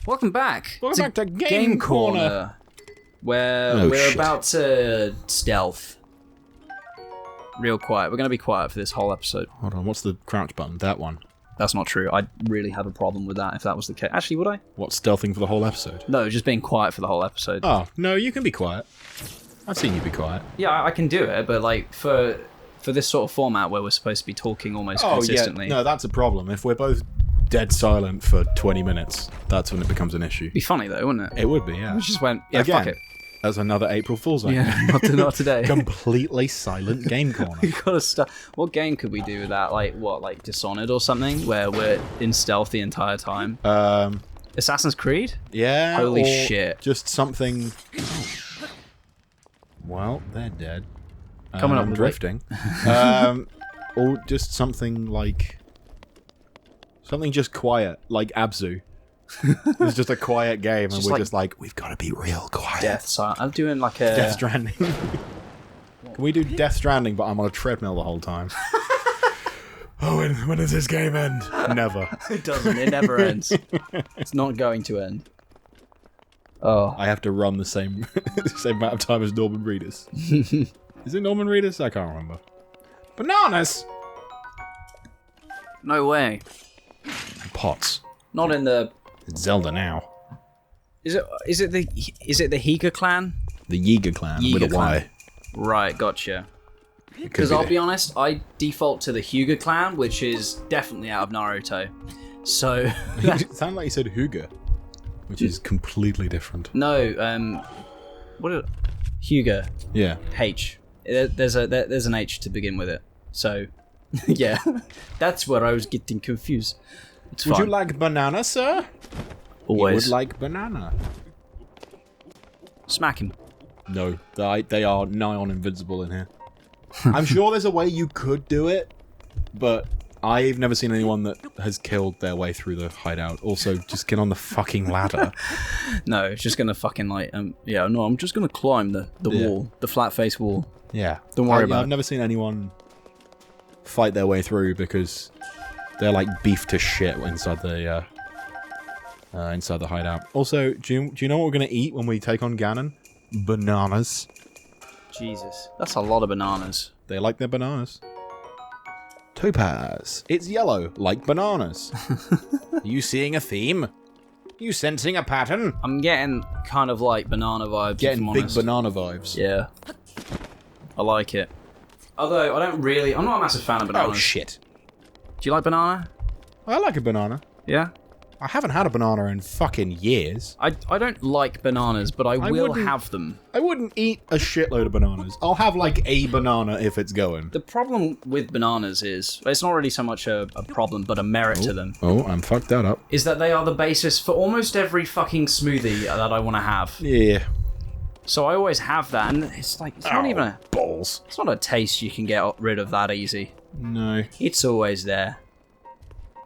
Welcome back. Welcome back to Game Corner. Where we're about to stealth. Real quiet. We're going to be quiet for this whole episode. Hold on, what's the crouch button? That one. That's not true. I'd really have a problem with that if that was the case. Actually, would I? What, stealthing for the whole episode? No, just being quiet for the whole episode. Oh, no, you can be quiet. I've seen you be quiet. Yeah, I can do it, but like for this sort of format where we're supposed to be talking almost consistently. Yeah. No, that's a problem. If we're both dead silent for 20 minutes, that's when it becomes an issue. It'd be funny though, wouldn't it? It would be, yeah. We just went, yeah, Again, fuck it. That's another April Fool's Day. Yeah, not today. Completely silent Game Corner. We gotta start. What game could we do with that? Like what? Like Dishonored or something, where we're in stealth the entire time. Assassin's Creed. Yeah. Holy shit! Just something. Well, they're dead. Coming up I'm with drifting. Or just something like something just quiet, like Abzu. It's just a quiet game, and we're like just like, we've got to be real quiet. Death Silence. I'm doing like a Death Stranding. Can we do Death Stranding, but I'm on a treadmill the whole time? Oh, when does this game end? Never. It doesn't. It never ends. It's not going to end. Oh. I have to run the same amount of time as Norman Reedus. Is it Norman Reedus? I can't remember. Bananas! No way. Pots. Not in the. It's Zelda now. Is it the Higa clan? The Yiga clan Yiga with a Y. clan. Right, gotcha. Because I'll be honest, I default to the Hyuga clan, which is definitely out of Naruto. So You sound like you said Huga, which is completely different. no, Hyuga. Yeah. H. There's an H to begin with it. So yeah, that's where I was getting confused. It's Would fine. you like banana, sir? Always You would like banana. smack him. No, they are nigh on invincible in here. I'm sure there's a way you could do it, but I've never seen anyone that has killed their way through the hideout. Also, just get on the fucking ladder. No, it's just gonna fucking like yeah. No, I'm just gonna climb the wall, the flat face wall. Yeah. Don't worry about it. I've never seen anyone fight their way through because they're like beef to shit inside the hideout. Also, do you know what we're gonna eat when we take on Ganon? Bananas. Jesus, that's a lot of bananas. They like their bananas. Topaz. It's yellow, like bananas. Are you seeing a theme? Are you sensing a pattern? I'm getting kind of like banana vibes. Getting if I'm big honest. banana vibes. Yeah. I like it. Although, I'm not a massive fan of bananas. Oh, shit. Do you like banana? I like a banana. Yeah? I haven't had a banana in fucking years. I don't like bananas, but I will wouldn't- have them. I wouldn't eat a shitload of bananas. I'll have like a banana if it's going. The problem with bananas is, it's not really so much a problem, but a merit to them, Oh, I'm fucked that up. is that they are the basis for almost every fucking smoothie that I want to have. Yeah. So I always have that, and it's like, it's not even balls. it's not a taste you can get rid of that easy. No. It's always there.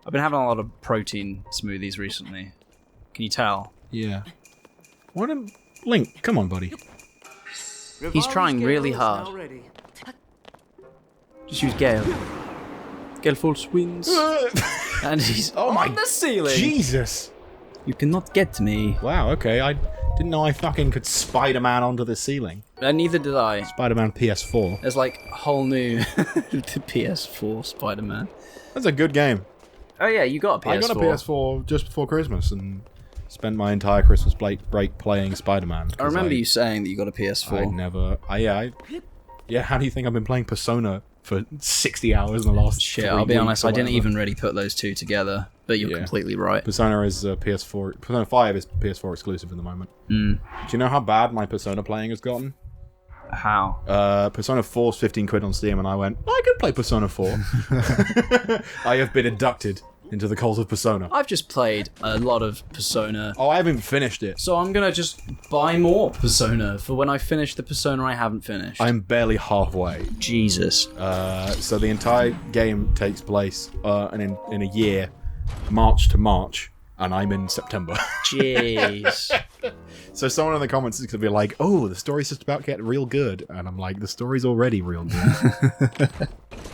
I've been having a lot of protein smoothies recently. Can you tell? Yeah. What a... Link, come on, buddy. He's trying really hard. Just use Gale. Gale full swings. And he's on the ceiling. Jesus. You cannot get me. Wow, okay. I didn't know I fucking could Spider-Man onto the ceiling. And neither did I. Spider-Man PS4. There's like a whole new PS4 Spider-Man. That's a good game. Oh yeah, you got a PS4. I got a PS4 just before Christmas and spent my entire Christmas break playing Spider-Man. I remember you saying that you got a PS4. Yeah, how do you think I've been playing Persona for 60 hours in the last Shit, 3 I'll be weeks honest, or I didn't whatever? even really put those two together. But you're completely right. Persona is PS4. Persona 5 is PS4 exclusive at the moment. Do you know how bad my Persona playing has gotten? How? Persona 4's 15 quid on Steam, and I went, I could play Persona 4. I have been inducted into the cult of Persona. I've just played a lot of Persona. Oh, I haven't even finished it. So I'm gonna just buy more Persona for when I finish the Persona I haven't finished. I'm barely halfway. Jesus. So the entire game takes place in a year, March to March, and I'm in September. Jeez. So someone in the comments is going to be like, oh, the story's just about to get real good. And I'm like, the story's already real good.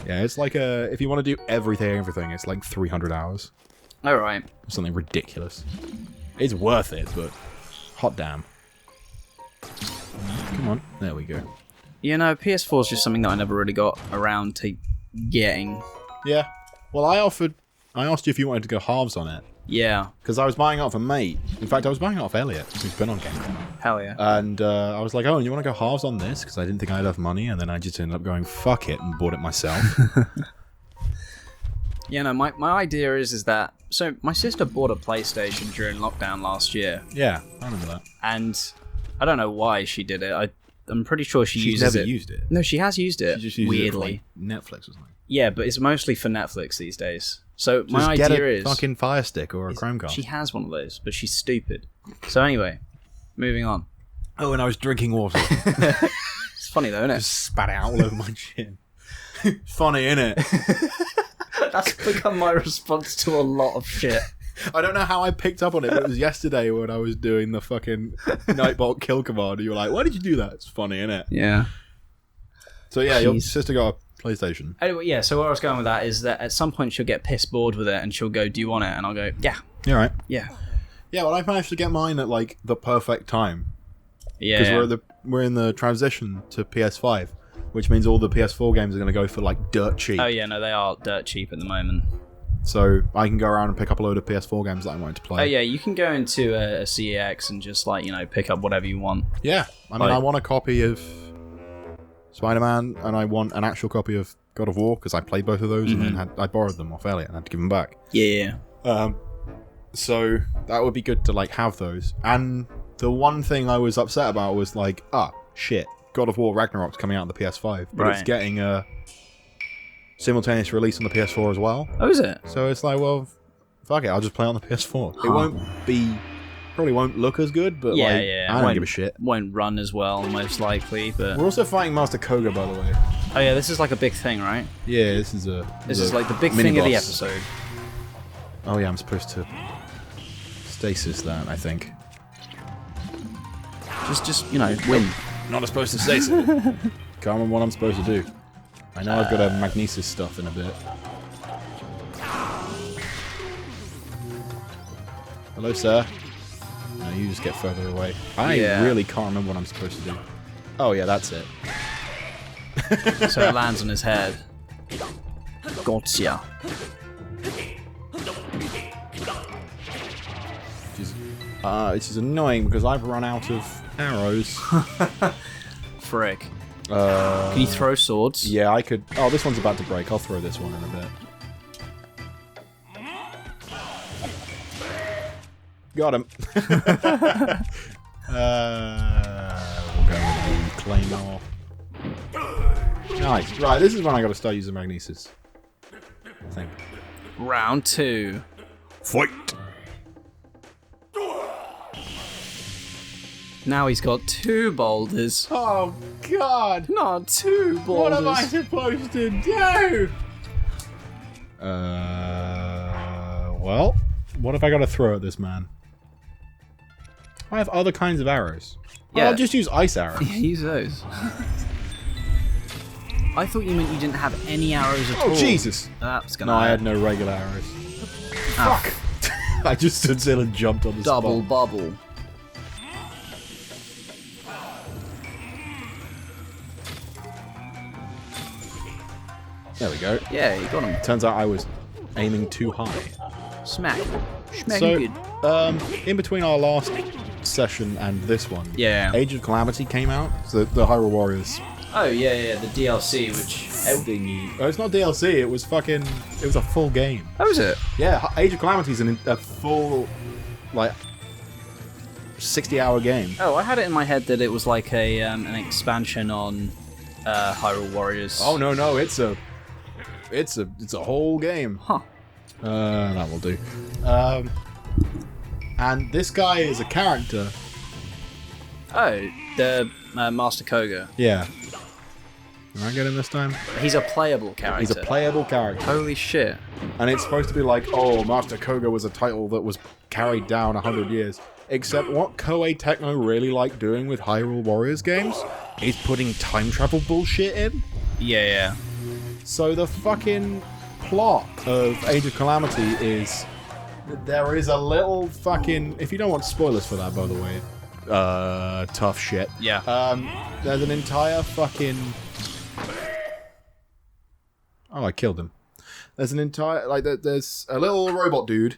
Yeah, it's like if you want to do everything, it's like 300 hours. Alright. Something ridiculous. It's worth it, but hot damn. Come on, there we go. You know, PS4 is just something that I never really got around to getting. Yeah. Well, I asked you if you wanted to go halves on it. Yeah. Because I was buying it off a mate. In fact, I was buying it off Elliot, who's been on Game. Hell yeah. And I was like, oh, and you want to go halves on this? Because I didn't think I had enough money, and then I just ended up going, fuck it, and bought it myself. Yeah, no, my idea is that... So, my sister bought a PlayStation during lockdown last year. Yeah, I remember that. And I don't know why she did it. I'm pretty sure she She's uses never it. used it. No, she has used it, She just uses weirdly. it for, like, Netflix or something. Yeah, but it's mostly for Netflix these days. So Just my get idea a is... fucking Fire Stick or a Chromecast. She has one of those, but she's stupid. So anyway, moving on. Oh, and I was drinking water. It's funny though, isn't it? Just spat it out all over my chin. Funny, innit? That's become my response to a lot of shit. I don't know how I picked up on it, but it was yesterday when I was doing the fucking Nightbot kill command. And you were like, why did you do that? It's funny, innit? Yeah. So yeah, your Jeez. sister got a PlayStation. Anyway, yeah, so where I was going with that is that at some point she'll get piss bored with it and she'll go, do you want it? And I'll go, yeah. Yeah, right. Yeah. Yeah, well, I managed to get mine at like the perfect time. Yeah. Because we're in the transition to PS5, which means all the PS4 games are going to go for like dirt cheap. Oh yeah, no, they are dirt cheap at the moment. So I can go around and pick up a load of PS4 games that I wanted to play. Oh yeah, you can go into a CEX and just like, you know, pick up whatever you want. Yeah, I mean, Like- I want a copy of Spider-Man, and I want an actual copy of God of War, because I played both of those, and then I borrowed them off Elliot and had to give them back. Yeah. So that would be good to like have those. And the one thing I was upset about was like, shit, God of War Ragnarok's coming out on the PS5, but it's Right. getting a simultaneous release on the PS4 as well. Oh, is it? So it's like, well, fuck it, I'll just play it on the PS4. It probably won't look as good, but Yeah, like, yeah. I don't Won't- give a shit. Won't run as well, most likely, but... We're also fighting Master Koga, by the way. Oh yeah, this is like a big thing, right? Yeah, this is like the big mini thing of the boss. episode. Oh yeah, I'm supposed to stasis that, I think. Just you know, win. Not supposed to stasis. Can't remember what I'm supposed to do. I know I've got a magnesis stuff in a bit. Hello, sir. No, you just get further away. I Yeah. really can't remember what I'm supposed to do. Oh yeah, that's it. So it lands on his head. Gotcha. Which is annoying because I've run out of arrows. Frick. Can you throw swords? Yeah, I could. Oh, this one's about to break. I'll throw this one in a bit. Got him. We'll go with the claymore. Nice. Right, this is when I got to start using magnesis. I think. Round 2. Fight. Now he's got 2 boulders. Oh God! Not 2 boulders. What am I supposed to do? Well, what have I got to throw at this man? I have other kinds of arrows. Well, Yeah. I'll just use ice arrows. Yeah, use those. I thought you meant you didn't have any arrows at all. Oh, Jesus! That's gonna No, I hurt. had no regular arrows. Ah, Fuck! I just stood still and jumped on the double spot. bubble. There we go. Yeah, you got him. Turns out I was aiming too high. Smack. Smack So, good. in between our last session and this one, Yeah. Age of Calamity came out. So the Hyrule Warriors Oh, yeah, the DLC, which... thingy. Oh, it's not DLC. It was It was a full game. Oh, is it? Yeah, Age of Calamity is a full, like, 60-hour game. Oh, I had it in my head that it was like an expansion on Hyrule Warriors. Oh no, it's a whole game. Huh. That will do. And this guy is a character. Oh, the Master Koga. Yeah. Did I get him this time? He's a playable character. He's a playable character. Holy shit. And it's supposed to be like, oh, Master Koga was a title that was carried down 100 years. Except what Koei Tecmo really like doing with Hyrule Warriors games is putting time travel bullshit in. Yeah. So the fucking plot of Age of Calamity is There is a little fucking... If you don't want spoilers for that, by the way, tough shit. Yeah. There's an entire fucking... Oh, I killed him. There's an entire... Like, there's a little robot dude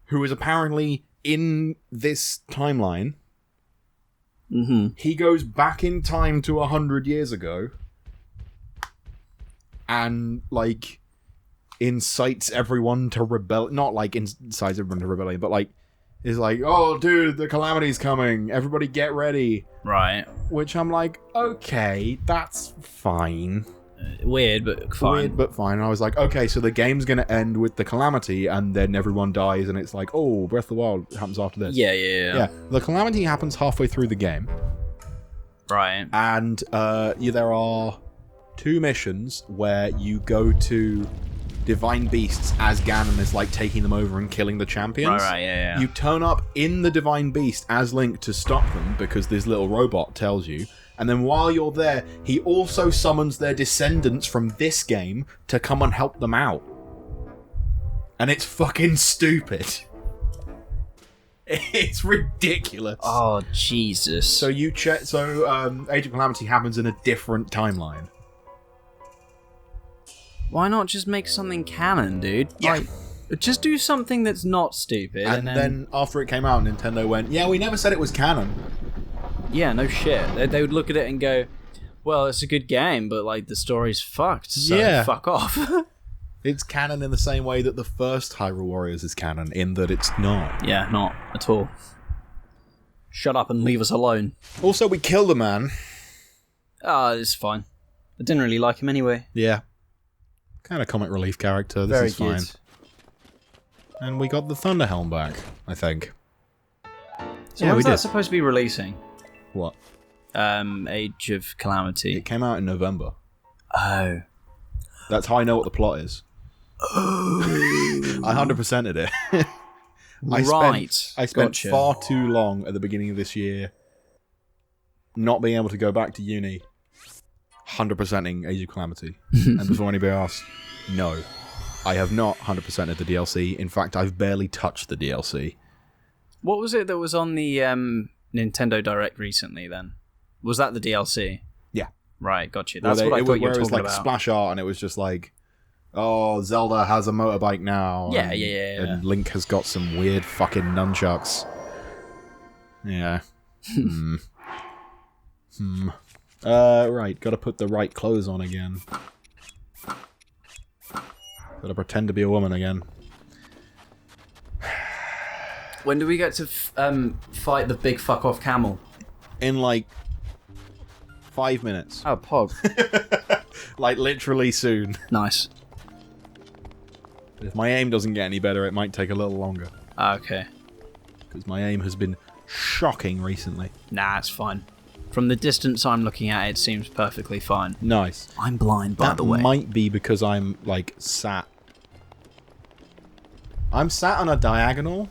who is apparently in this timeline. Mm-hmm. He goes back in time to 100 years ago and, like, incites everyone to rebel. Not, like, incites everyone to rebellion, but, like, is like, oh, dude, the calamity's coming. Everybody get ready. Right. Which I'm like, okay, that's fine. Weird, but fine. Weird, but fine. And I was like, okay, so the game's going to end with the calamity, and then everyone dies, and it's like, oh, Breath of the Wild happens after this. Yeah. The calamity happens halfway through the game. Right. And there are 2 missions where you go to Divine Beasts as Ganon is, like, taking them over and killing the champions. Right, yeah. You turn up in the Divine Beast as Link to stop them, because this little robot tells you. And then while you're there, he also summons their descendants from this game to come and help them out. And it's fucking stupid. It's ridiculous. Oh, Jesus. So you check. So Age of Calamity happens in a different timeline. Why not just make something canon, dude? Yeah. Like, just do something that's not stupid. And then after it came out, Nintendo went, "Yeah, we never said it was canon." Yeah, no shit. They would look at it and go, well, it's a good game, but, like, the story's fucked, so fuck off. It's canon in the same way that the first Hyrule Warriors is canon, in that it's not. Yeah, not at all. Shut up and leave us alone. Also, we killed a man. It's fine. I didn't really like him anyway. Yeah. Kind of comic relief character. This is fine. Good. And we got the Thunder Helm back, I think. So when's that supposed to be releasing? What? Age of Calamity. It came out in November. Oh. That's how I know what the plot is. I 100%ed it. I spent far too long at the beginning of this year not being able to go back to uni 100%ing Age of Calamity. And before anybody asks, no. I have not 100%ed the DLC. In fact, I've barely touched the DLC. What was it that was on the Nintendo Direct recently, then? Was that the DLC? Yeah. Right, gotcha. That's what I thought you were talking about. It was like splash art, and it was just like, oh, Zelda has a motorbike now. Yeah. And Link has got some weird fucking nunchucks. Yeah. Right, gotta put the right clothes on again. Gotta pretend to be a woman again. When do we get to fight the big fuck off camel? In like 5 minutes. Oh, pog. Like literally soon. Nice. If my aim doesn't get any better, it might take a little longer. Okay. Because my aim has been shocking recently. Nah, it's fine. From the distance I'm looking at, it seems perfectly fine. Nice. I'm blind, by the way. That might be because I'm, like, sat... I'm sat on a diagonal.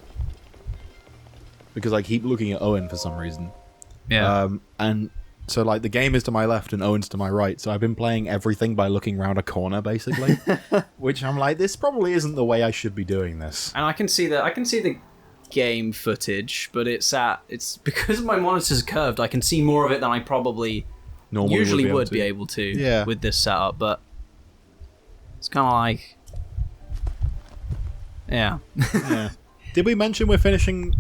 Because I keep looking at Owen for some reason. Yeah. And so, like, the game is to my left and Owen's to my right. So I've been playing everything by looking around a corner, basically. Which I'm like, this probably isn't the way I should be doing this. And I can see the game footage, but it's because my monitor's curved, I can see more of it than I probably usually would be able to with this setup, but it's kind of like yeah. Did we mention we're finishing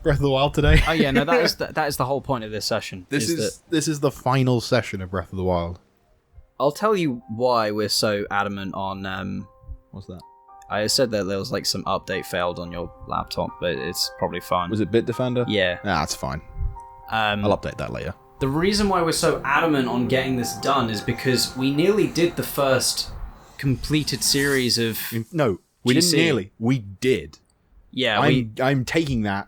Breath of the Wild today? Oh yeah, no, that is the whole point of this session. This is the final session of Breath of the Wild. I'll tell you why we're so adamant on what's that? I said that there was like some update failed on your laptop, but it's probably fine. Was it Bitdefender? Yeah. Nah, that's fine. I'll update that later. The reason why we're so adamant on getting this done is because we nearly did the first completed series of No, we GC. didn't nearly. We did. Yeah, I'm taking that.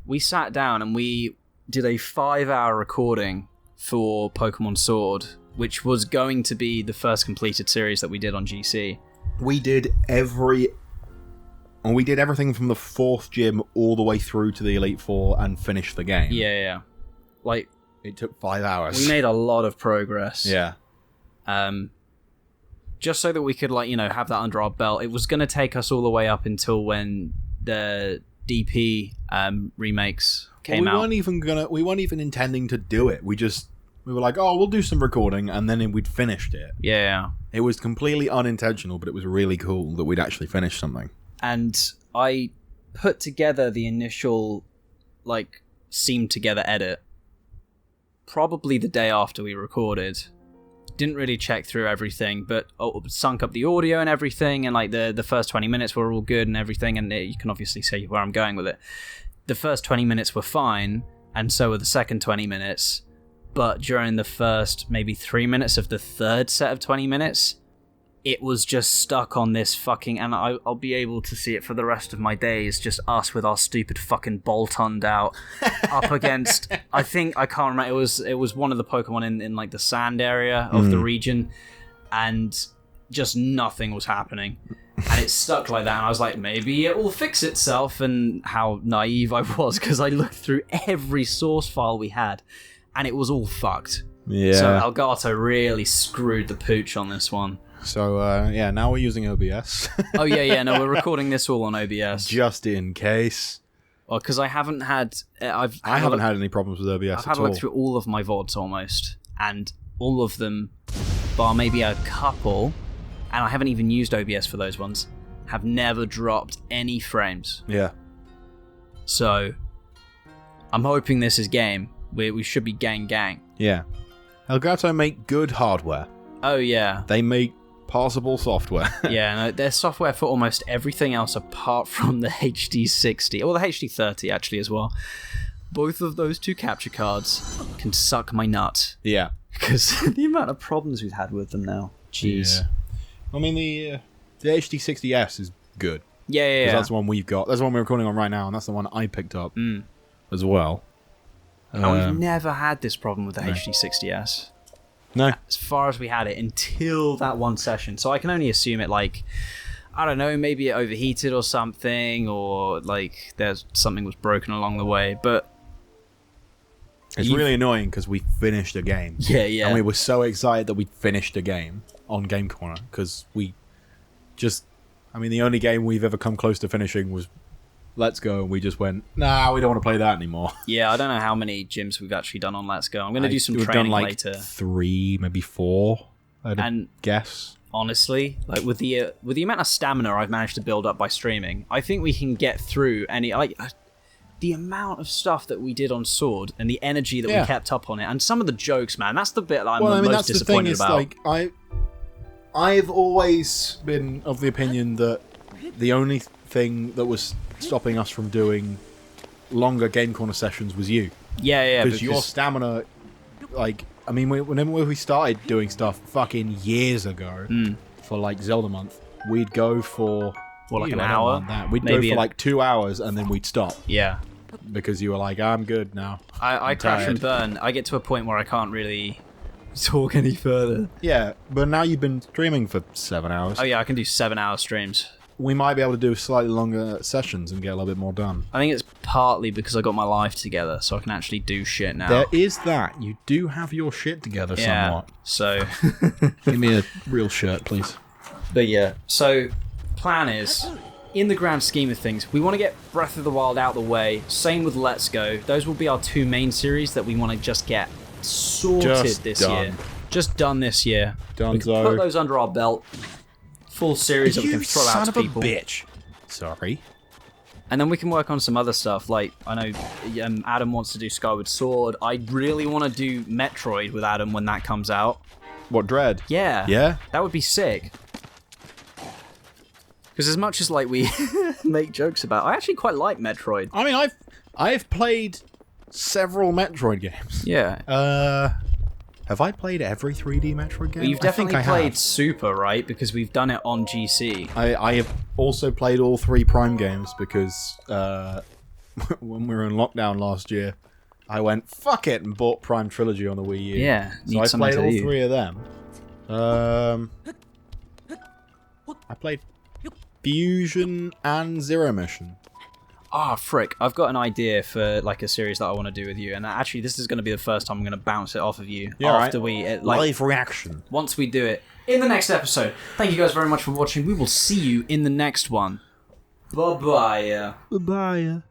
We sat down and we did a 5-hour recording for Pokemon Sword, which was going to be the first completed series that we did on GC. We did everything from the 4th gym all the way through to the Elite Four and finished the game. Yeah. Like, it took 5 hours. We made a lot of progress. Yeah. just so that we could, like, have that under our belt. It was going to take us all the way up until when the DP remakes came out. We weren't even intending to do it. We were like, oh, we'll do some recording, and then we'd finished it. Yeah. It was completely unintentional, but it was really cool that we'd actually finished something. And I put together the initial, like, seamed together edit probably the day after we recorded. Didn't really check through everything, but sunk up the audio and everything, and like the first 20 minutes were all good and everything, and you can obviously see where I'm going with it. The first 20 minutes were fine, and so were the second 20 minutes, but during the first maybe 3 minutes of the third set of 20 minutes, it was just stuck on this fucking, and I'll be able to see it for the rest of my days, just us with our stupid fucking bolt-on out up against, I can't remember, it was one of the Pokemon in like the sand area of the region, and just nothing was happening. And it stuck like that, and I was like, maybe it will fix itself, and how naive I was, because I looked through every source file we had, and it was all fucked. Yeah. So Elgato really screwed the pooch on this one. So, now we're using OBS. Oh, yeah, no, we're recording this all on OBS. Just in case. Well, because I haven't had... I haven't had any problems with OBS at all. I've had a look through all of my VODs, almost, and all of them, bar maybe a couple, and I haven't even used OBS for those ones, have never dropped any frames. Yeah. So, I'm hoping this is game. We should be gang. Yeah. Elgato make good hardware. Oh, yeah. They make passable software. Yeah, no, there's software for almost everything else apart from the HD60, or the HD30 actually as well. Both of those two capture cards can suck my nut. Yeah. Because the amount of problems we've had with them now. Jeez. Yeah. I mean, the HD60S is good. Yeah. That's the one we've got. That's the one we're recording on right now, and that's the one I picked up as well. And we've never had this problem with the HD60S. No. As far as we had it until that one session. So I can only assume it, like, I don't know, maybe it overheated or something, or like something was broken along the way. But it's really annoying because we finished a game. Yeah. And we were so excited that we finished a game on Game Corner, because the only game we've ever come close to finishing was Let's Go, and we just went, nah, we don't want to play that anymore. Yeah, I don't know how many gyms we've actually done on Let's Go. I'm going to do some training later. 3, maybe 4, I'd guess. Honestly, like with the amount of stamina I've managed to build up by streaming, I think we can get through any, like, the amount of stuff that we did on Sword and the energy that we kept up on it, and some of the jokes, man, that's the bit that I'm most disappointed about. Like, I've always been of the opinion that the only thing that was stopping us from doing longer Game Corner sessions was you. Yeah. Because your stamina, like, I mean, whenever we started doing stuff fucking years ago for like Zelda month, we'd go for like an hour. We'd go for like 2 hours and then we'd stop. Yeah. Because you were like, I'm good now. I crash and burn. I get to a point where I can't really talk any further. Yeah, but now you've been streaming for 7 hours. Oh yeah, I can do 7-hour streams. We might be able to do slightly longer sessions and get a little bit more done. I think it's partly because I got my life together, so I can actually do shit now. There is that. You do have your shit together somewhat. So give me a real shirt, please. But yeah, so plan is, in the grand scheme of things, we want to get Breath of the Wild out of the way. Same with Let's Go. Those will be our 2 main series that we want to just get sorted this year. Just done this year. Done. We can put those under our belt. Full series that we can throw out to people. You son of a bitch. Sorry. And then we can work on some other stuff. Like, I know Adam wants to do Skyward Sword. I really want to do Metroid with Adam when that comes out. What, Dread? Yeah. Yeah? That would be sick. Because as much as, like, we make jokes about, I actually quite like Metroid. I mean, I've played several Metroid games. Yeah. Have I played every 3D Metroid game? Well, you've definitely played Super, right? Because we've done it on GC. I have also played all 3 Prime games because when we were in lockdown last year, I went, fuck it, and bought Prime Trilogy on the Wii U. Yeah. So I played all 3 of them. I played Fusion and Zero Mission. frick. I've got an idea for like a series that I want to do with you, and actually this is going to be the first time I'm going to bounce it off of you after we live reaction. Once we do it in the next episode. Thank you guys very much for watching. We will see you in the next one. Bye-bye. Bye-bye.